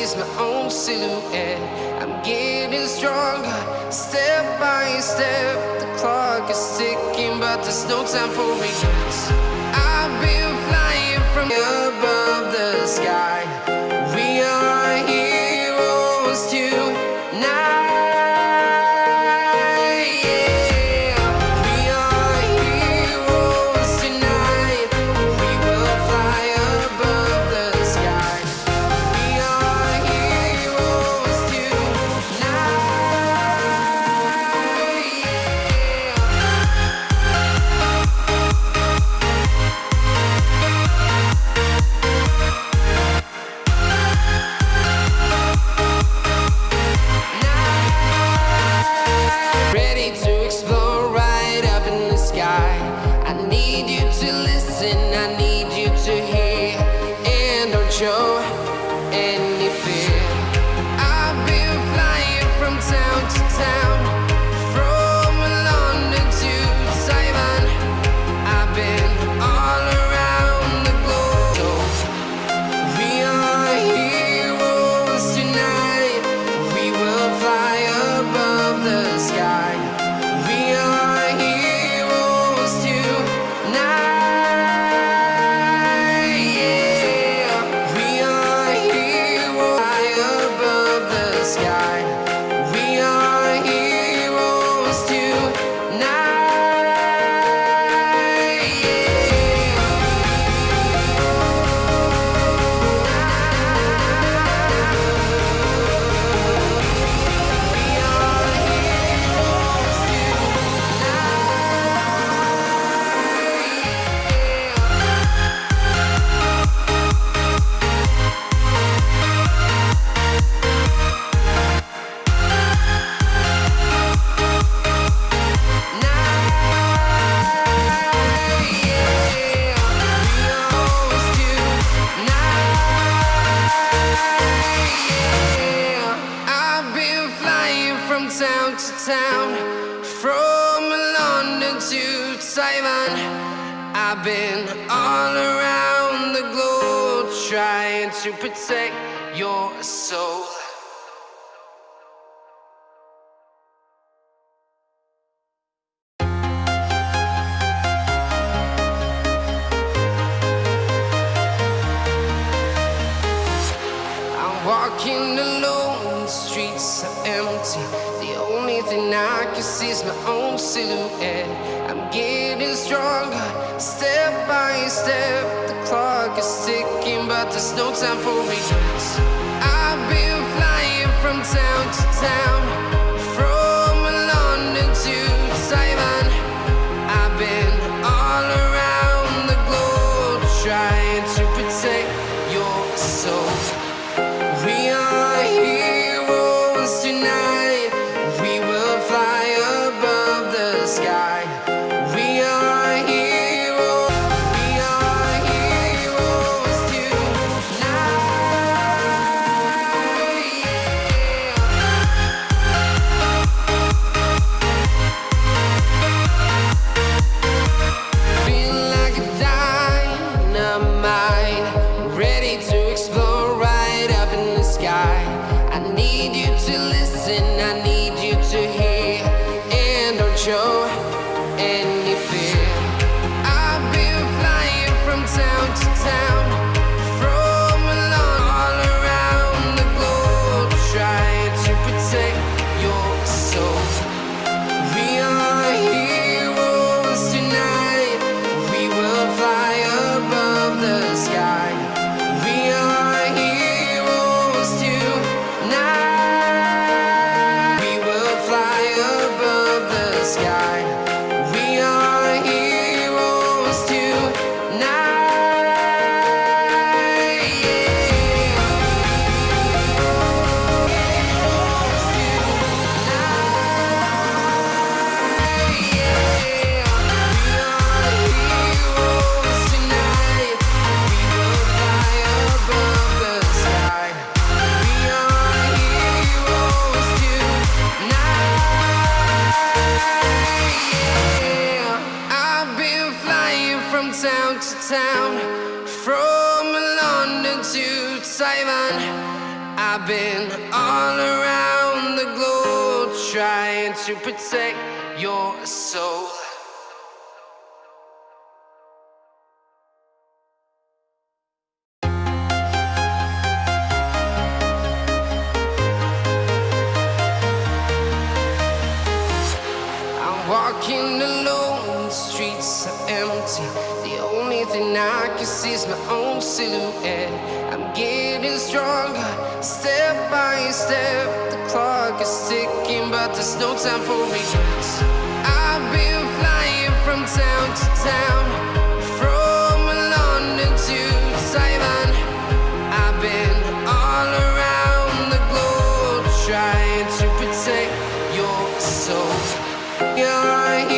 see my own silhouette. I'm getting stronger, step by step. The clock is ticking, but there's no time for regrets. I've been flying from above the sky. We are heroes tonight. Show any fear. I've been flying from town to town, from London to Taiwan. I've been all around the globe. We are heroes tonight. We will fly above the sky. We are heroes tonight. Town to town, from London to Taiwan. I've been all around the globe trying to protect your soul. I'm walking alone, the streets are empty. The only thing I can see is my own silhouette. I'm getting stronger, step by step. The clock is ticking, but there's no time for regrets. I've been flying from town to town, from London to Taiwan. I've been all around the globe trying to protect your soul. We are heroes tonight. We will fly above the sky. We are heroes. We are heroes tonight. Feel like a dynamite, ready to explode right up in the sky. I need you to listen, I need you to hear, and don't show any fear. I've been flying from town to town, from all around the globe, trying to protect your soul. We are heroes tonight. We will fly above the sky. We are heroes tonight. We will fly above the sky. We are heroes tonight. Town to town, from London to Taiwan. I've been all around the globe trying to protect your soul. I'm walking alone, the streets are empty. The only thing I can see is my own silhouette. I'm getting stronger, step by step. The clock is ticking, but there's no time for regrets. I've been flying from town to town, from London to Taiwan. I've been all around the globe trying to protect your soul. You're